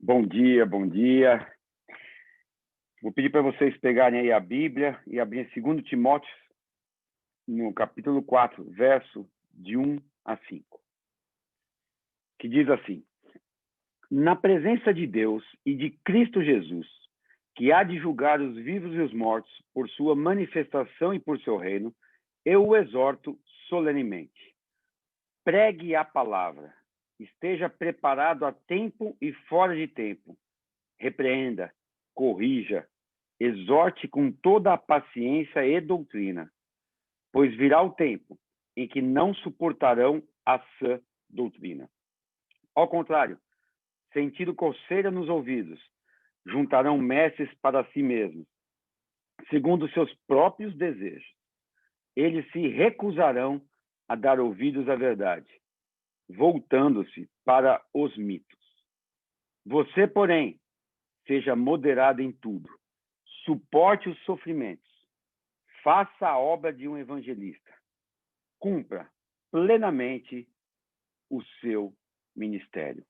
Bom dia, bom dia. Vou pedir para vocês pegarem aí a Bíblia e abrirem 2 Timóteo, no capítulo 4, verso de 1 a 5, que diz assim: Na presença de Deus e de Cristo Jesus, que há de julgar os vivos e os mortos por sua manifestação e por seu reino, eu o exorto solenemente. Pregue a palavra, esteja preparado a tempo e fora de tempo, repreenda, corrija, exorte com toda a paciência e doutrina, pois virá o tempo em que não suportarão a sã doutrina. Ao contrário, sentindo coceira nos ouvidos, juntarão mestres para si mesmos, segundo seus próprios desejos. Eles se recusarão a dar ouvidos à verdade, voltando-se para os mitos. Você, porém, seja moderado em tudo, suporte os sofrimentos, faça a obra de um evangelista, cumpra plenamente o seu ministério.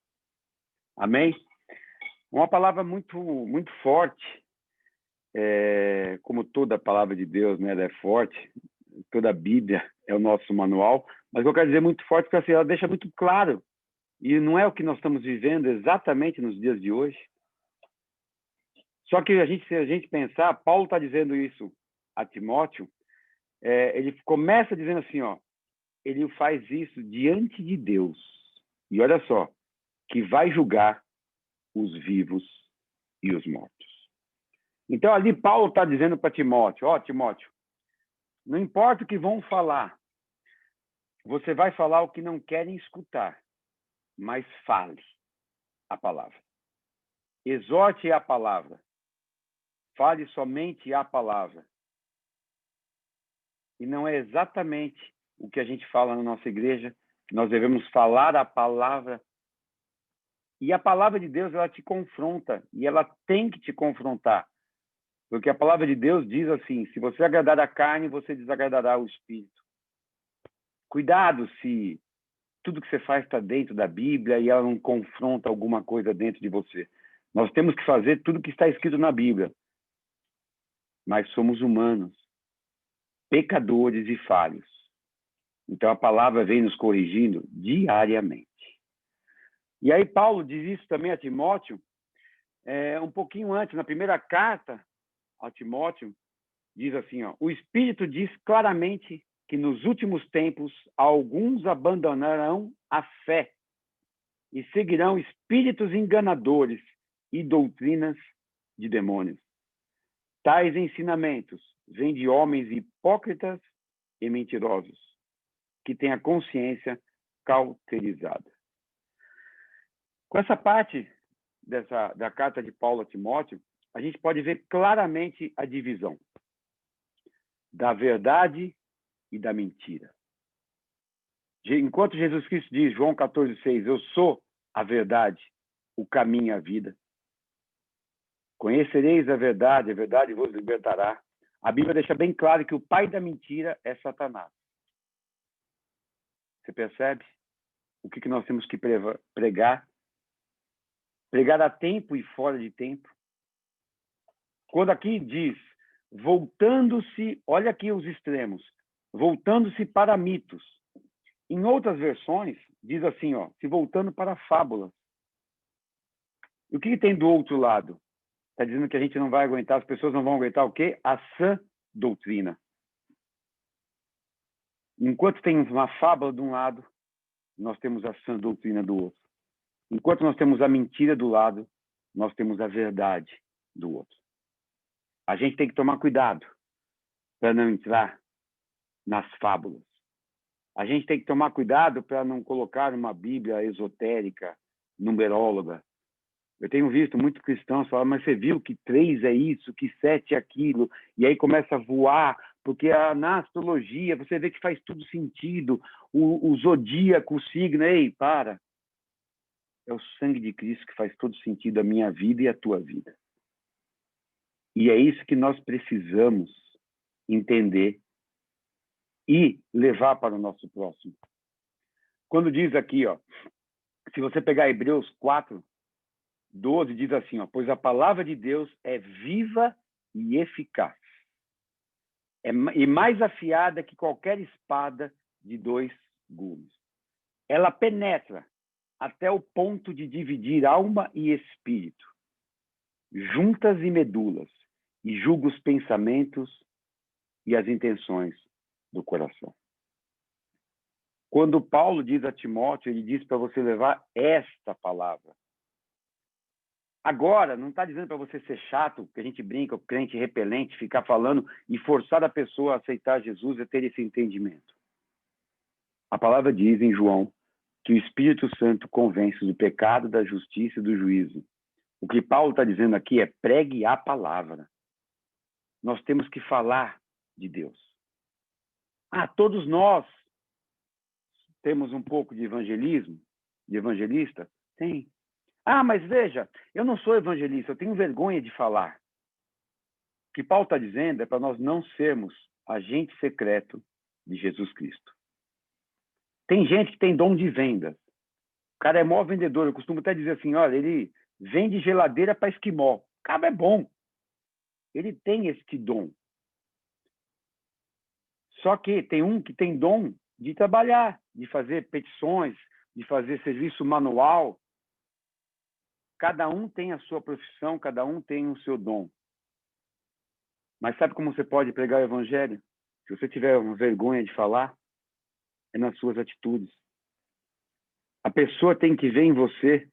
Amém? Uma palavra muito forte, como toda a palavra de Deus, né? Ela é forte, toda a Bíblia é o nosso manual, mas eu quero dizer muito forte porque assim, ela deixa muito claro, e não é o que nós estamos vivendo exatamente nos dias de hoje. Só que se a gente pensar, Paulo está dizendo isso a Timóteo, ele começa dizendo assim, ele faz isso diante de Deus. E olha só, que vai julgar os vivos e os mortos. Então ali Paulo está dizendo para Timóteo, Timóteo, não importa o que vão falar, você vai falar o que não querem escutar, mas fale a palavra. Exorte a palavra. Fale somente a palavra. E não é exatamente o que a gente fala na nossa igreja, que nós devemos falar a palavra. E a palavra de Deus, ela te confronta, e ela tem que te confrontar. Porque a palavra de Deus diz assim, se você agradar a carne, você desagradará o espírito. Cuidado se tudo que você faz está dentro da Bíblia e ela não confronta alguma coisa dentro de você. Nós temos que fazer tudo que está escrito na Bíblia. Mas somos humanos, pecadores e falhos. Então a palavra vem nos corrigindo diariamente. E aí Paulo diz isso também a Timóteo, um pouquinho antes, na primeira carta a Timóteo, diz assim, o Espírito diz claramente que nos últimos tempos alguns abandonarão a fé e seguirão espíritos enganadores e doutrinas de demônios. Tais ensinamentos vêm de homens hipócritas e mentirosos, que têm a consciência cauterizada. Com essa parte da carta de Paulo a Timóteo, a gente pode ver claramente a divisão da verdade e da mentira. Enquanto Jesus Cristo diz, João 14,6, eu sou a verdade, o caminho e a vida. Conhecereis a verdade vos libertará. A Bíblia deixa bem claro que o pai da mentira é Satanás. Você percebe o que nós temos que pregar? Pregar a tempo e fora de tempo. Quando aqui diz, voltando-se, olha aqui os extremos, voltando-se para mitos. Em outras versões, diz assim, se voltando para fábulas. E o que tem do outro lado? Está dizendo que a gente não vai aguentar, as pessoas não vão aguentar o quê? A sã doutrina. Enquanto tem uma fábula de um lado, nós temos a sã doutrina do outro. Enquanto nós temos a mentira do lado, nós temos a verdade do outro. A gente tem que tomar cuidado para não entrar nas fábulas. A gente tem que tomar cuidado para não colocar uma Bíblia esotérica, numeróloga. Eu tenho visto muitos cristãos falar, mas você viu que 3 é isso, que 7 é aquilo, e aí começa a voar, porque na astrologia você vê que faz tudo sentido, o zodíaco, o signo, ei, para. É o sangue de Cristo que faz todo sentido a minha vida e a tua vida. E é isso que nós precisamos entender e levar para o nosso próximo. Quando diz aqui, se você pegar Hebreus 4, 12 diz assim, ó, pois a palavra de Deus é viva e eficaz, e mais afiada que qualquer espada de 2 gumes. Ela penetra até o ponto de dividir alma e espírito, juntas e medulas, e julga os pensamentos e as intenções do coração. Quando Paulo diz a Timóteo, ele diz para você levar esta palavra. Agora, não está dizendo para você ser chato, que a gente brinca, o crente repelente, ficar falando e forçar a pessoa a aceitar Jesus e ter esse entendimento. A palavra diz em João que o Espírito Santo convence do pecado, da justiça e do juízo. O que Paulo está dizendo aqui é pregue a palavra. Nós temos que falar de Deus. Todos nós temos um pouco de evangelismo, de evangelista? Tem. Mas veja, eu não sou evangelista, eu tenho vergonha de falar. O que Paulo está dizendo é para nós não sermos agente secreto de Jesus Cristo. Tem gente que tem dom de venda. O cara é maior vendedor. Eu costumo até dizer assim, olha, ele vende geladeira para esquimó. O cara é bom. Ele tem este dom. Só que tem um que tem dom de trabalhar, de fazer petições, de fazer serviço manual. Cada um tem a sua profissão, cada um tem o seu dom. Mas sabe como você pode pregar o evangelho? Se você tiver vergonha de falar, é nas suas atitudes. A pessoa tem que ver em você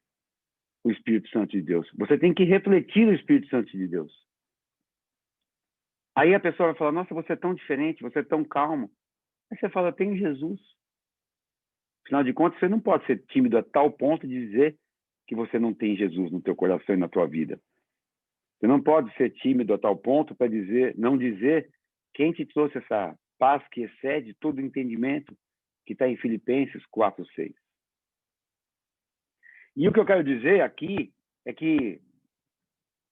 o Espírito Santo de Deus. Você tem que refletir o Espírito Santo de Deus. Aí a pessoa vai falar, nossa, você é tão diferente, você é tão calmo. Aí você fala, tem Jesus. Afinal de contas, você não pode ser tímido a tal ponto de dizer que você não tem Jesus no teu coração e na tua vida. Você não pode ser tímido a tal ponto para não dizer quem te trouxe essa paz que excede todo entendimento, que está em Filipenses 4:6. E o que eu quero dizer aqui é que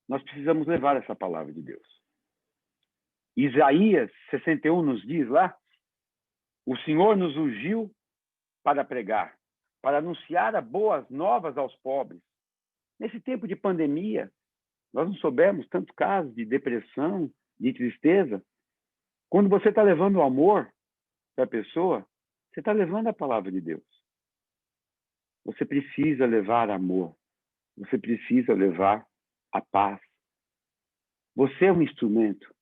nós precisamos levar essa palavra de Deus. Isaías 61 nos diz lá, o Senhor nos ungiu para pregar, para anunciar as boas novas aos pobres. Nesse tempo de pandemia, nós não soubemos tantos casos de depressão, de tristeza. Quando você está levando o amor para a pessoa, você está levando a palavra de Deus. Você precisa levar amor. Você precisa levar a paz. Você é um instrumento.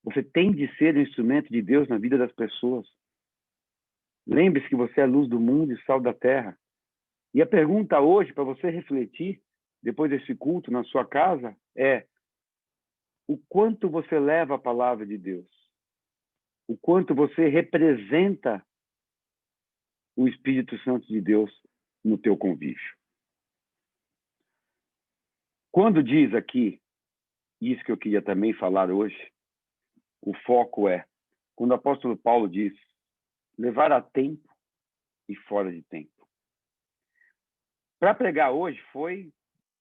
Você tem de ser um instrumento de Deus na vida das pessoas. Lembre-se que você é a luz do mundo e sal da terra. E a pergunta hoje, para você refletir, depois desse culto na sua casa, é o quanto você leva a palavra de Deus? O quanto você representa o Espírito Santo de Deus no teu convívio? Quando diz aqui, isso que eu queria também falar hoje, o foco é, quando o apóstolo Paulo diz, levar a tempo e fora de tempo. Para pregar hoje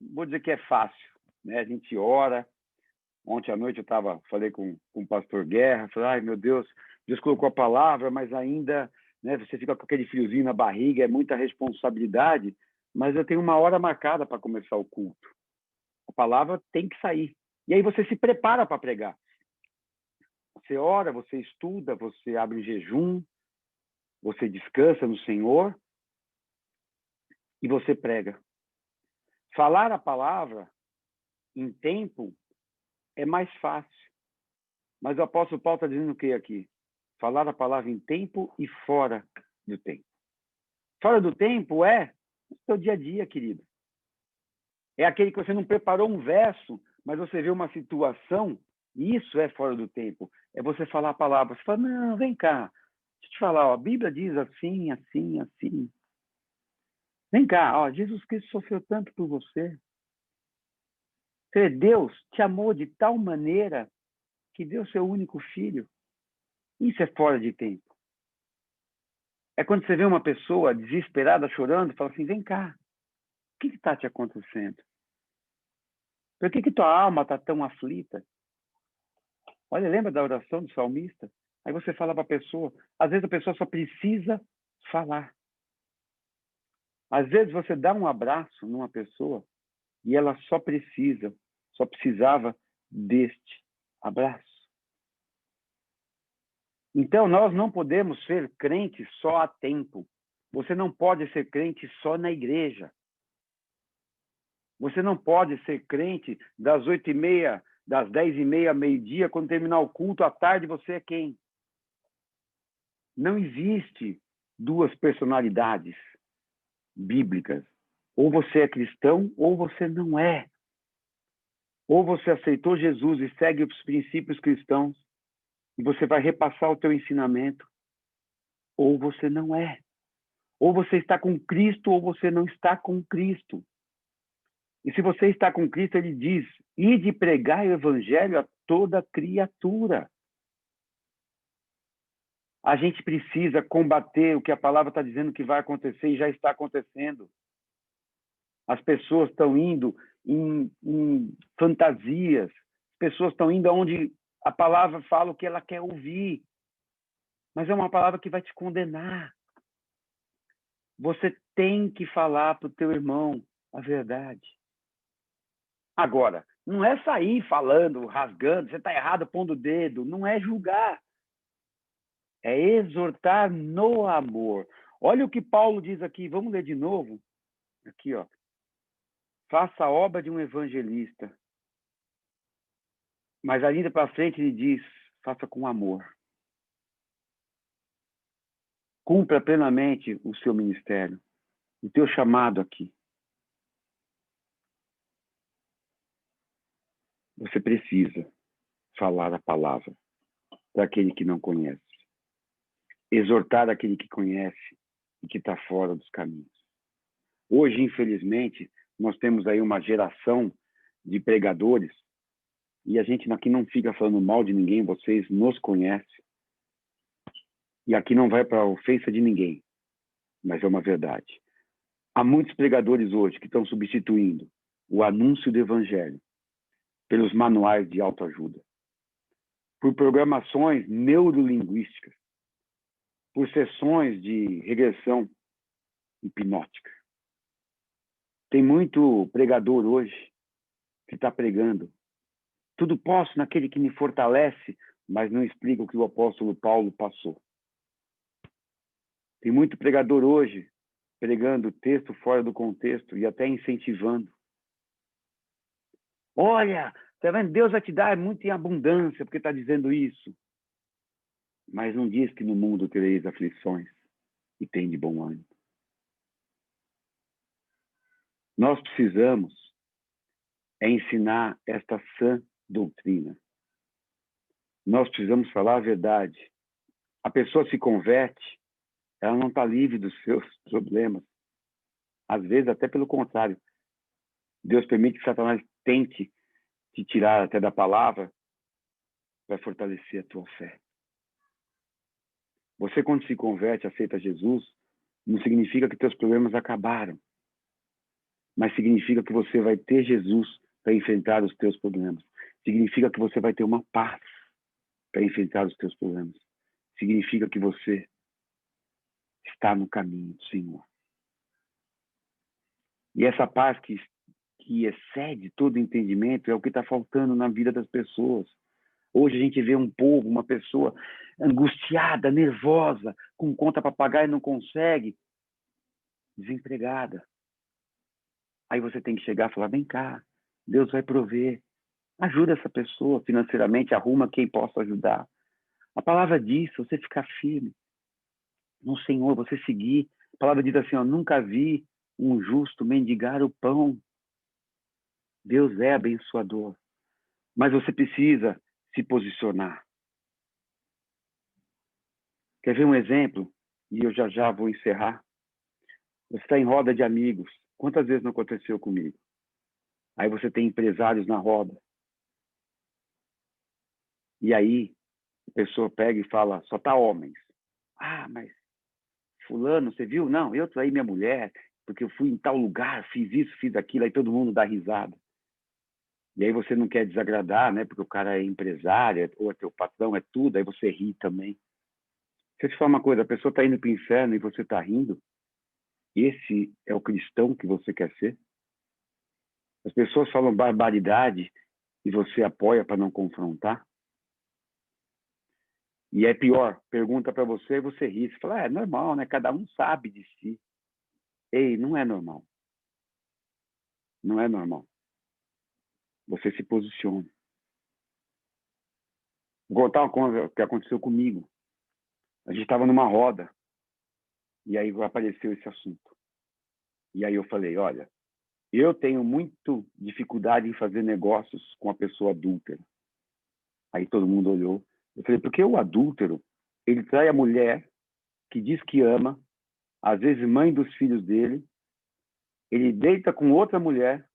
vou dizer que é fácil, né? A gente ora. Ontem à noite eu falei com o pastor Guerra, falei, ai meu Deus colocou a palavra, mas ainda, né, você fica com aquele friozinho na barriga, é muita responsabilidade, mas eu tenho uma hora marcada para começar o culto. A palavra tem que sair. E aí você se prepara para pregar. Você ora, você estuda, você abre jejum, você descansa no Senhor e você prega. Falar a palavra em tempo é mais fácil. Mas o apóstolo Paulo está dizendo o que aqui? Falar a palavra em tempo e fora do tempo. Fora do tempo é o seu dia a dia, querido. É aquele que você não preparou um verso, mas você vê uma situação, e isso é fora do tempo. É você falar a palavra. Você fala, não, vem cá. Deixa eu te falar, ó, a Bíblia diz assim, assim, assim. Vem cá, ó, Jesus Cristo sofreu tanto por você. Deus te amou de tal maneira que deu seu único filho. Isso é fora de tempo. É quando você vê uma pessoa desesperada, chorando, fala assim, vem cá, o que está te acontecendo? Por que tua alma está tão aflita? Olha, lembra da oração do salmista? Aí você fala para a pessoa, às vezes a pessoa só precisa falar. Às vezes você dá um abraço numa pessoa E ela só precisava deste abraço. Então, nós não podemos ser crentes só a tempo. Você não pode ser crente só na igreja. Você não pode ser crente das 8h30, das 10h30, meio-dia, quando terminar o culto, à tarde você é quem? Não existe duas personalidades bíblicas. Ou você é cristão, ou você não é. Ou você aceitou Jesus e segue os princípios cristãos, e você vai repassar o teu ensinamento, ou você não é. Ou você está com Cristo, ou você não está com Cristo. E se você está com Cristo, ele diz, ide pregar o evangelho a toda criatura. A gente precisa combater o que a palavra está dizendo que vai acontecer e já está acontecendo. As pessoas estão indo em fantasias. As pessoas estão indo aonde a palavra fala o que ela quer ouvir. Mas é uma palavra que vai te condenar. Você tem que falar para o teu irmão a verdade. Agora, não é sair falando, rasgando, você está errado, pondo o dedo. Não é julgar. É exortar no amor. Olha o que Paulo diz aqui. Vamos ler de novo? Aqui, ó. Faça a obra de um evangelista. Mas ainda para frente ele diz, faça com amor. Cumpra plenamente o seu ministério, o teu chamado aqui. Você precisa falar a palavra para aquele que não conhece. Exortar aquele que conhece e que está fora dos caminhos. Hoje, infelizmente, nós temos aí uma geração de pregadores e a gente aqui não fica falando mal de ninguém, vocês nos conhecem. E aqui não vai para a ofensa de ninguém, mas é uma verdade. Há muitos pregadores hoje que estão substituindo o anúncio do evangelho pelos manuais de autoajuda, por programações neurolinguísticas, por sessões de regressão hipnótica. Tem muito pregador hoje que está pregando. Tudo posso naquele que me fortalece, mas não explica o que o apóstolo Paulo passou. Tem muito pregador hoje pregando texto fora do contexto e até incentivando. Olha, tá vendo? Deus vai te dar muito em abundância, porque está dizendo isso. Mas não diz que no mundo tereis aflições e tem de bom ânimo. Nós precisamos ensinar esta sã doutrina. Nós precisamos falar a verdade. A pessoa se converte, ela não está livre dos seus problemas. Às vezes, até pelo contrário. Deus permite que Satanás tente te tirar até da palavra para fortalecer a tua fé. Você, quando se converte, aceita Jesus, não significa que teus problemas acabaram, mas significa que você vai ter Jesus para enfrentar os teus problemas. Significa que você vai ter uma paz para enfrentar os teus problemas. Significa que você está no caminho do Senhor. E essa paz que excede todo entendimento é o que está faltando na vida das pessoas. Hoje a gente vê um povo, uma pessoa angustiada, nervosa, com conta para pagar e não consegue, desempregada. Aí você tem que chegar e falar, vem cá, Deus vai prover. Ajuda essa pessoa financeiramente, arruma quem possa ajudar. A palavra diz, você ficar firme no Senhor, você seguir. A palavra diz assim, ó, nunca vi um justo mendigar o pão. Deus é abençoador. Mas você precisa se posicionar. Quer ver um exemplo? E eu já vou encerrar. Você está em roda de amigos. Quantas vezes não aconteceu comigo? Aí você tem empresários na roda. E aí, a pessoa pega e fala, só tá homens. Ah, mas fulano, você viu? Não, eu traí minha mulher, porque eu fui em tal lugar, fiz isso, fiz aquilo, aí todo mundo dá risada. E aí você não quer desagradar, né? Porque o cara é empresário, ou é teu patrão, é tudo, aí você ri também. Deixa eu te falar uma coisa, a pessoa está indo para o inferno e você está rindo? Esse é o cristão que você quer ser? As pessoas falam barbaridade e você apoia para não confrontar. E é pior, pergunta para você e você ri. Você fala, é normal, né? Cada um sabe de si. Ei, não é normal. Não é normal. Você se posiciona. Vou contar uma coisa que aconteceu comigo. A gente estava numa roda e aí apareceu esse assunto. E aí eu falei, olha, eu tenho muito dificuldade em fazer negócios com a pessoa adúltera. Aí todo mundo olhou. Eu falei, porque o adúltero, ele trai a mulher que diz que ama, às vezes mãe dos filhos dele, ele deita com outra mulher,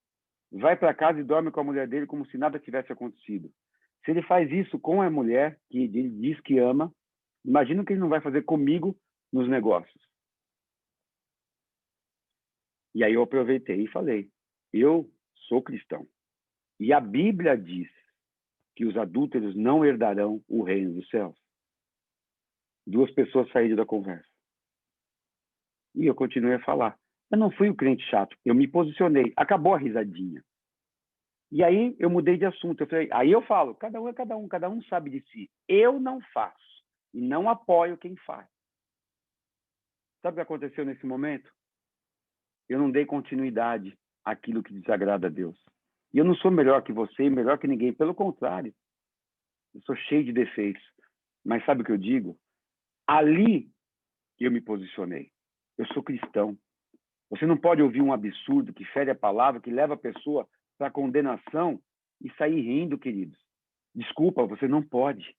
vai para casa e dorme com a mulher dele como se nada tivesse acontecido. Se ele faz isso com a mulher que ele diz que ama, imagina o que ele não vai fazer comigo nos negócios. E aí eu aproveitei e falei, eu sou cristão. E a Bíblia diz que os adúlteros não herdarão o reino dos céus. Duas pessoas saíram da conversa. E eu continuei a falar. Eu não fui o crente chato, eu me posicionei. Acabou a risadinha. E aí eu mudei de assunto. Eu falei, aí eu falo, cada um é cada um sabe de si. Eu não faço e não apoio quem faz. Sabe o que aconteceu nesse momento? Eu não dei continuidade àquilo que desagrada a Deus. E eu não sou melhor que você, melhor que ninguém. Pelo contrário, eu sou cheio de defeitos. Mas sabe o que eu digo? Ali eu me posicionei. Eu sou cristão. Você não pode ouvir um absurdo que fere a palavra, que leva a pessoa para a condenação e sair rindo, queridos. Desculpa, você não pode.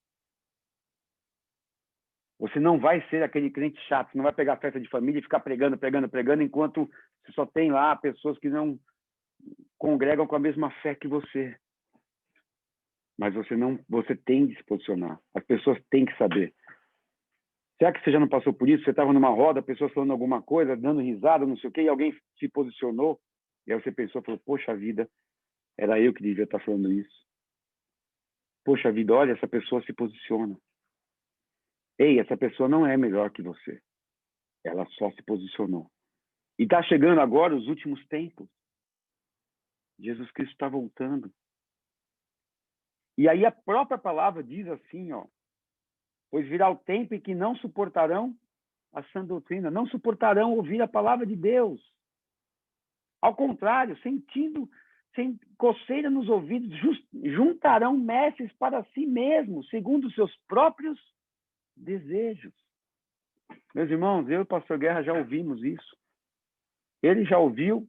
Você não vai ser aquele crente chato, você não vai pegar festa de família e ficar pregando, enquanto você só tem lá pessoas que não congregam com a mesma fé que você. Mas você tem de se posicionar. As pessoas têm que saber. Será que você já não passou por isso? Você estava numa roda, pessoas falando alguma coisa, dando risada, não sei o quê, e alguém se posicionou, e aí você pensou, falou, poxa vida, era eu que devia estar falando isso. Poxa vida, olha, essa pessoa se posiciona. Ei, essa pessoa não é melhor que você. Ela só se posicionou. E está chegando agora os últimos tempos. Jesus Cristo está voltando. E aí a própria palavra diz assim, ó, pois virá o tempo em que não suportarão a sã doutrina, não suportarão ouvir a palavra de Deus. Ao contrário, sem coceira nos ouvidos, juntarão mestres para si mesmos, segundo os seus próprios desejos. Meus irmãos, eu e o pastor Guerra já ouvimos isso. Ele já ouviu,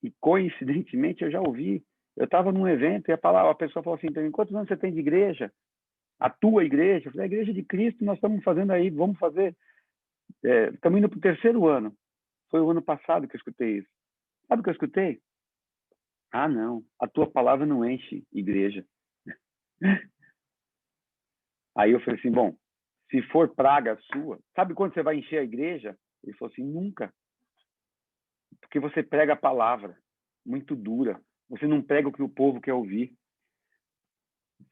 e coincidentemente eu já ouvi. Eu estava num evento e a pessoa falou assim para mim, quantos anos você tem de igreja? A tua igreja? Eu falei, a igreja de Cristo, nós estamos fazendo aí, vamos fazer. Estamos indo para o 3º ano. Foi o ano passado que eu escutei isso. Sabe o que eu escutei? Ah, não, a tua palavra não enche igreja. Aí eu falei assim, bom, se for praga sua, sabe quando você vai encher a igreja? Ele falou assim, nunca. Porque você prega a palavra, muito dura. Você não prega o que o povo quer ouvir.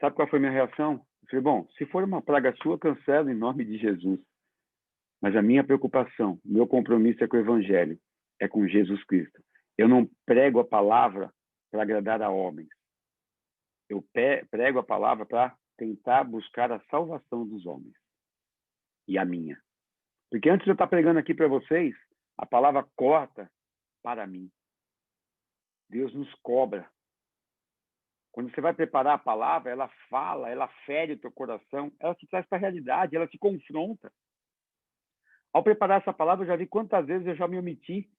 Sabe qual foi a minha reação? Eu falei, bom, se for uma praga sua, cancela em nome de Jesus. Mas a minha preocupação, meu compromisso é com o Evangelho, é com Jesus Cristo. Eu não prego a palavra para agradar a homens. Eu prego a palavra para tentar buscar a salvação dos homens. E a minha. Porque antes de eu estar pregando aqui para vocês, a palavra corta para mim. Deus nos cobra. Quando você vai preparar a palavra, ela fala, ela fere o teu coração, ela te traz para a realidade, ela te confronta. Ao preparar essa palavra, eu já vi quantas vezes eu já me omiti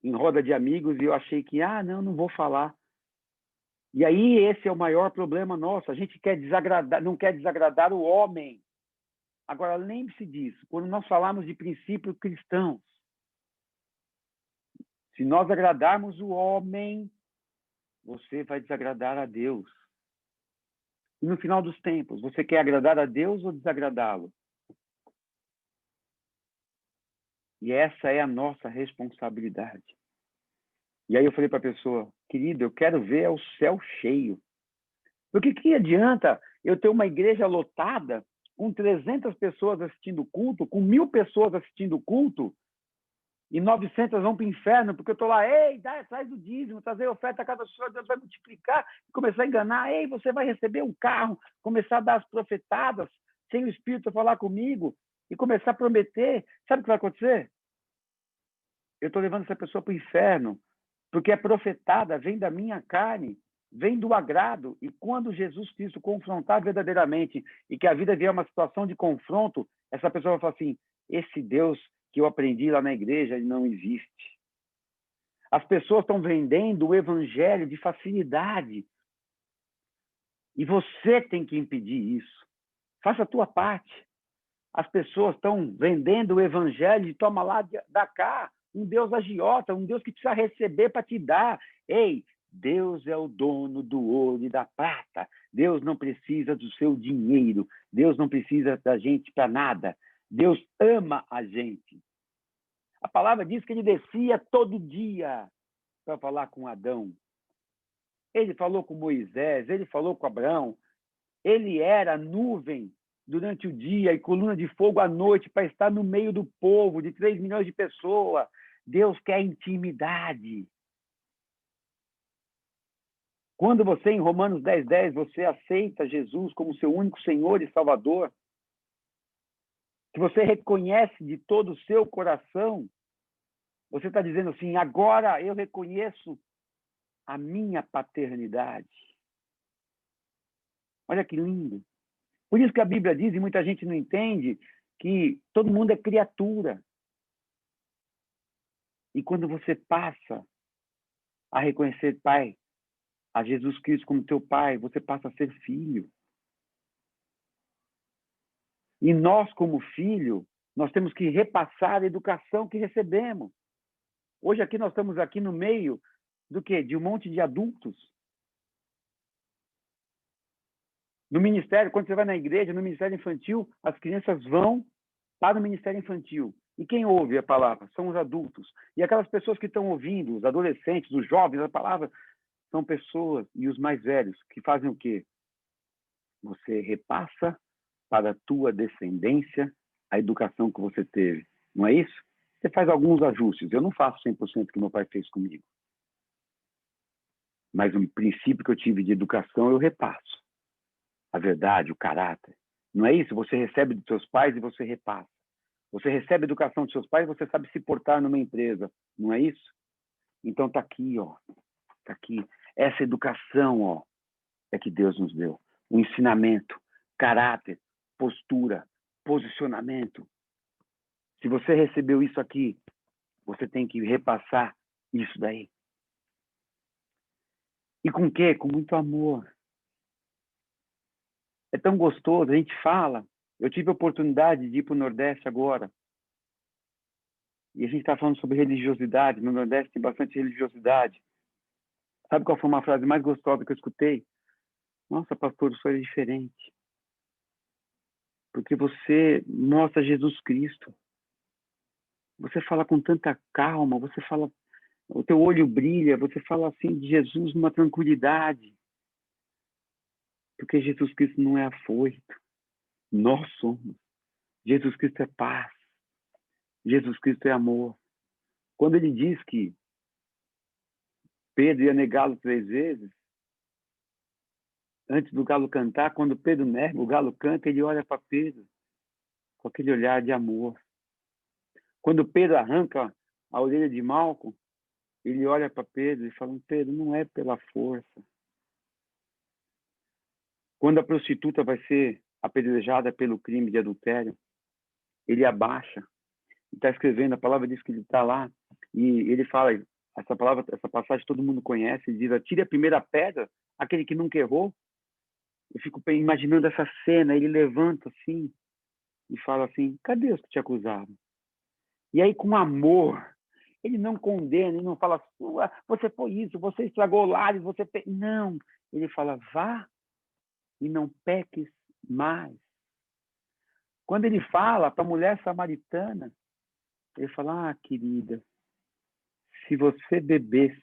em roda de amigos e eu achei que, não vou falar. E aí esse é o maior problema nosso. A gente não quer desagradar o homem. Agora, lembre-se disso. Quando nós falamos de princípios cristãos, se nós agradarmos o homem, você vai desagradar a Deus. E no final dos tempos, você quer agradar a Deus ou desagradá-lo? E essa é a nossa responsabilidade. E aí eu falei para a pessoa, querido, eu quero ver o céu cheio. Porque que adianta eu ter uma igreja lotada, com 300 pessoas assistindo o culto, com 1000 pessoas assistindo o culto, E 900 vão para o inferno, porque eu estou lá, ei, traz do dízimo, trazer oferta a cada pessoa, Deus vai multiplicar, começar a enganar, ei, você vai receber um carro, começar a dar as profetadas, sem o Espírito falar comigo, e começar a prometer. Sabe o que vai acontecer? Eu estou levando essa pessoa para o inferno, porque a profetada vem da minha carne, vem do agrado, e quando Jesus Cristo confrontar verdadeiramente, e que a vida vier uma situação de confronto, essa pessoa vai falar assim, esse Deus que eu aprendi lá na igreja, ele não existe. As pessoas estão vendendo o evangelho de facilidade. E você tem que impedir isso. Faça a tua parte. As pessoas estão vendendo o evangelho de toma lá, da cá. Um Deus agiota, um Deus que precisa receber para te dar. Ei, Deus é o dono do ouro e da prata. Deus não precisa do seu dinheiro. Deus não precisa da gente para nada. Deus ama a gente. A palavra diz que ele descia todo dia para falar com Adão. Ele falou com Moisés, ele falou com Abraão. Ele era nuvem durante o dia e coluna de fogo à noite para estar no meio do povo, de 3 milhões de pessoas. Deus quer intimidade. Quando você, em Romanos 10:10, você aceita Jesus como seu único Senhor e Salvador, que você reconhece de todo o seu coração, você está dizendo assim, agora eu reconheço a minha paternidade. Olha que lindo. Por isso que a Bíblia diz, e muita gente não entende, que todo mundo é criatura. E quando você passa a reconhecer, Pai, a Jesus Cristo como teu Pai, você passa a ser filho. E nós, como filho, nós temos que repassar a educação que recebemos. Hoje aqui nós estamos aqui no meio do quê? De um monte de adultos. No ministério, quando você vai na igreja, no ministério infantil, as crianças vão para o ministério infantil. E quem ouve a palavra? São os adultos. E aquelas pessoas que estão ouvindo, os adolescentes, os jovens, a palavra, são pessoas, e os mais velhos, que fazem o quê? Você repassa para a tua descendência a educação que você teve. Não é isso? Você faz alguns ajustes. Eu não faço 100% que meu pai fez comigo. Mas o princípio que eu tive de educação, eu repasso. A verdade, o caráter. Não é isso? Você recebe dos seus pais e você repassa. Você recebe a educação dos seus pais e você sabe se portar numa empresa. Não é isso? Então está aqui, ó. Está aqui. Essa educação, ó, é que Deus nos deu. O ensinamento, caráter, postura, posicionamento. Se você recebeu isso aqui, você tem que repassar isso daí. E com o quê? Com muito amor. É tão gostoso, a gente fala. Eu tive a oportunidade de ir para o Nordeste agora. E a gente está falando sobre religiosidade. No Nordeste tem bastante religiosidade. Sabe qual foi uma frase mais gostosa que eu escutei? Nossa, pastor, isso é diferente. Porque você mostra Jesus Cristo. Você fala com tanta calma, você fala, o teu olho brilha, você fala assim de Jesus numa tranquilidade. Porque Jesus Cristo não é afoito. Nós somos. Jesus Cristo é paz. Jesus Cristo é amor. Quando ele diz que Pedro ia negá-lo 3 vezes, antes do galo cantar, quando Pedro nega, o galo canta, ele olha para Pedro com aquele olhar de amor. Quando Pedro arranca a orelha de Malco, ele olha para Pedro e fala, Pedro, não é pela força. Quando a prostituta vai ser apedrejada pelo crime de adultério, ele abaixa e está escrevendo, a palavra diz que ele está lá, e ele fala, essa passagem todo mundo conhece, ele diz, atire a primeira pedra, aquele que nunca errou. Eu fico imaginando essa cena, ele levanta assim e fala assim, cadê os que te acusaram? E aí, com amor, ele não condena, ele não fala, você foi isso, você estragou lares, você... Não, ele fala, vá e não peques mais. Quando ele fala para a mulher samaritana, ele fala, querida, se você bebesse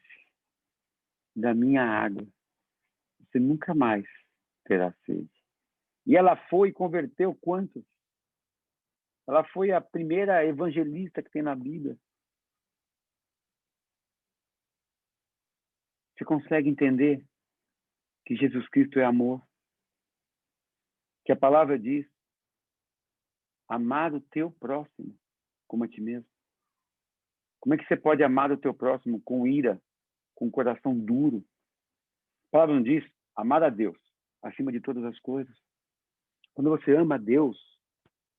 da minha água, você nunca mais terá sede. E ela foi e converteu quantos? Ela foi a primeira evangelista que tem na Bíblia. Você consegue entender que Jesus Cristo é amor? Que a palavra diz, amar o teu próximo como a ti mesmo. Como é que você pode amar o teu próximo com ira, com coração duro? A palavra não diz, amar a Deus acima de todas as coisas. Quando você ama a Deus,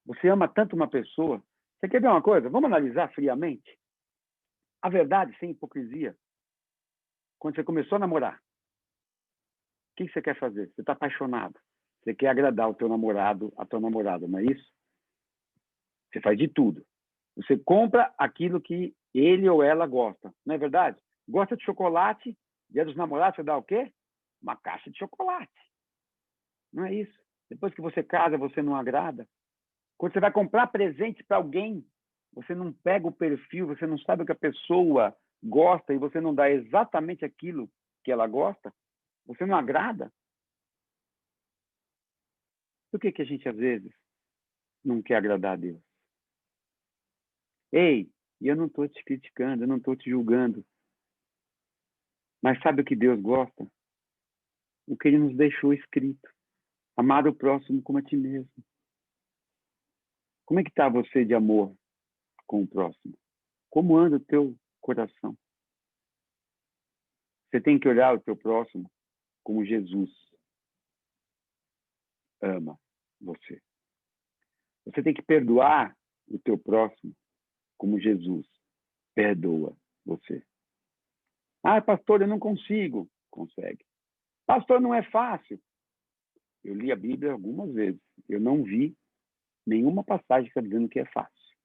você ama tanto uma pessoa. Você quer ver uma coisa? Vamos analisar friamente. A verdade, sem hipocrisia. Quando você começou a namorar, o que você quer fazer? Você está apaixonado. Você quer agradar o teu namorado, a tua namorada, não é isso? Você faz de tudo. Você compra aquilo que ele ou ela gosta, não é verdade? Gosta de chocolate, dia dos namorados, você dá o quê? Uma caixa de chocolate. Não é isso. Depois que você casa, você não agrada. Quando você vai comprar presente para alguém, você não pega o perfil, você não sabe o que a pessoa gosta e você não dá exatamente aquilo que ela gosta, você não agrada. Por que a gente, às vezes, não quer agradar a Deus? Ei, eu não estou te criticando, eu não estou te julgando. Mas sabe o que Deus gosta? O que Ele nos deixou escrito. Amar o próximo como a ti mesmo. Como é que está você de amor com o próximo? Como anda o teu coração? Você tem que olhar o teu próximo como Jesus ama você. Você tem que perdoar o teu próximo como Jesus perdoa você. Ah, pastor, eu não consigo. Consegue. Pastor, não é fácil. Eu li a Bíblia algumas vezes. Eu não vi nenhuma passagem que está dizendo que é fácil.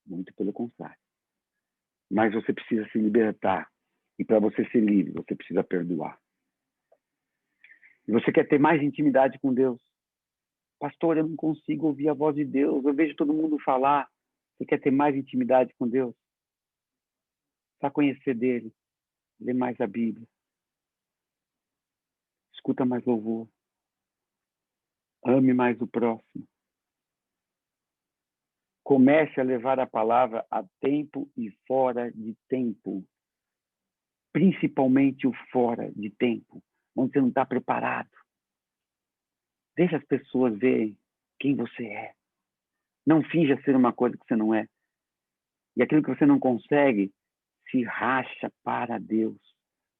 Muito pelo contrário. Mas você precisa se libertar. E para você ser livre, você precisa perdoar. E você quer ter mais intimidade com Deus? Pastor, eu não consigo ouvir a voz de Deus. Eu vejo todo mundo falar. Você quer ter mais intimidade com Deus? Para conhecer dele, lê mais a Bíblia. Escuta mais louvor. Ame mais o próximo. Comece a levar a palavra a tempo e fora de tempo. Principalmente o fora de tempo, onde você não está preparado. Deixa as pessoas verem quem você é. Não finja ser uma coisa que você não é. E aquilo que você não consegue, se racha para Deus.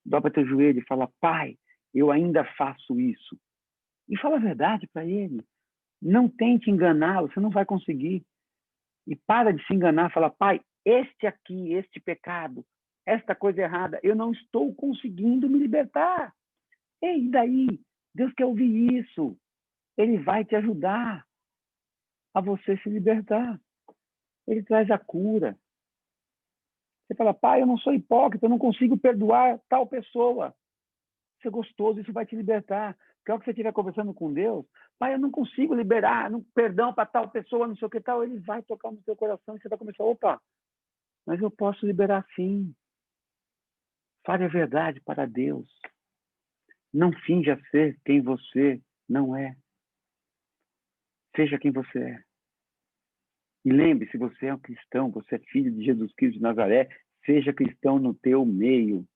Dobra teu joelho e fala, Pai, eu ainda faço isso. E fala a verdade para Ele. Não tente enganá-lo, você não vai conseguir. E para de se enganar, fala, Pai, este aqui, este pecado, esta coisa errada, eu não estou conseguindo me libertar. E daí? Deus quer ouvir isso. Ele vai te ajudar a você se libertar. Ele traz a cura. Você fala, pai, eu não sou hipócrita, eu não consigo perdoar tal pessoa. Isso é gostoso, isso vai te libertar. Porque a hora que você estiver conversando com Deus, pai, eu não consigo liberar perdão para tal pessoa, não sei o que tal, ele vai tocar no seu coração e você vai começar, opa, mas eu posso liberar sim. Fale a verdade para Deus. Não finja ser quem você não é. Seja quem você é. E lembre-se, você é um cristão, você é filho de Jesus Cristo de Nazaré, seja cristão no teu meio.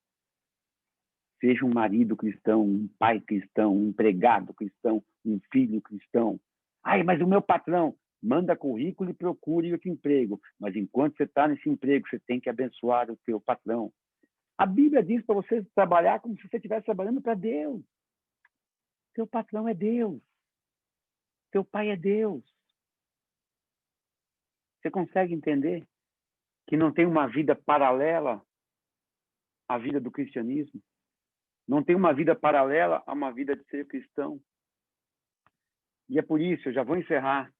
Seja um marido cristão, um pai cristão, um empregado cristão, um filho cristão. Ai, mas o meu patrão manda currículo e procure outro emprego. Mas enquanto você está nesse emprego, você tem que abençoar o teu patrão. A Bíblia diz para você trabalhar como se você estivesse trabalhando para Deus. Teu patrão é Deus. Teu pai é Deus. Você consegue entender que não tem uma vida paralela à vida do cristianismo? Não tem uma vida paralela a uma vida de ser cristão? E é por isso, eu já vou encerrar,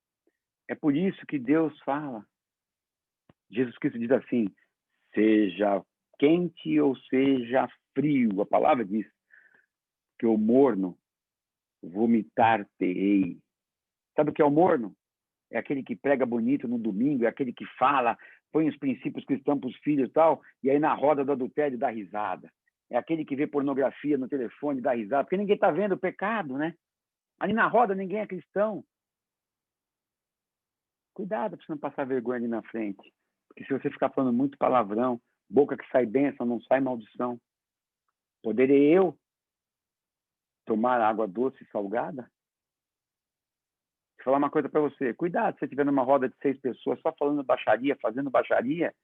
é por isso que Deus fala. Jesus Cristo diz assim, seja quente ou seja frio. A palavra diz que o morno vomitar-te-ei. Sabe o que é o morno? É aquele que prega bonito no domingo, é aquele que fala, põe os princípios cristãos para os filhos e tal, e aí na roda do adultério dá risada. É aquele que vê pornografia no telefone e dá risada, porque ninguém está vendo o pecado, né? Ali na roda ninguém é cristão. Cuidado para você não passar vergonha ali na frente. Porque se você ficar falando muito palavrão, boca que sai bênção, não sai maldição. Poderei eu tomar água doce e salgada? Vou falar uma coisa para você. Cuidado, se você estiver numa roda de 6 pessoas só falando baixaria, fazendo baixaria,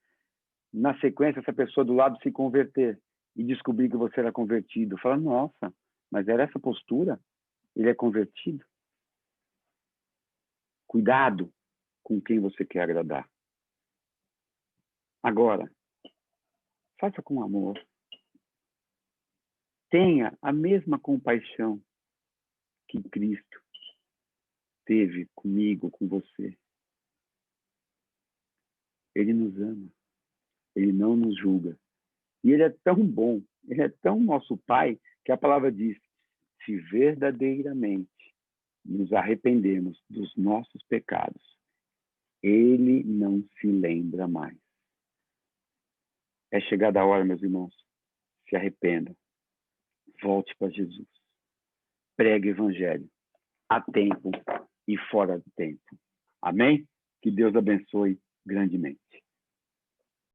na sequência essa pessoa do lado se converter e descobrir que você era convertido. Fala, nossa, mas era essa postura? Ele é convertido? Cuidado com quem você quer agradar. Agora, faça com amor. Tenha a mesma compaixão que Cristo teve comigo, com você. Ele nos ama. Ele não nos julga. E ele é tão bom, ele é tão nosso Pai, que a palavra diz, se verdadeiramente nos arrependemos dos nossos pecados, ele não se lembra mais. É chegada a hora, meus irmãos. Se arrependam. Volte para Jesus. Pregue o evangelho. A tempo e fora do tempo. Amém? Que Deus abençoe grandemente.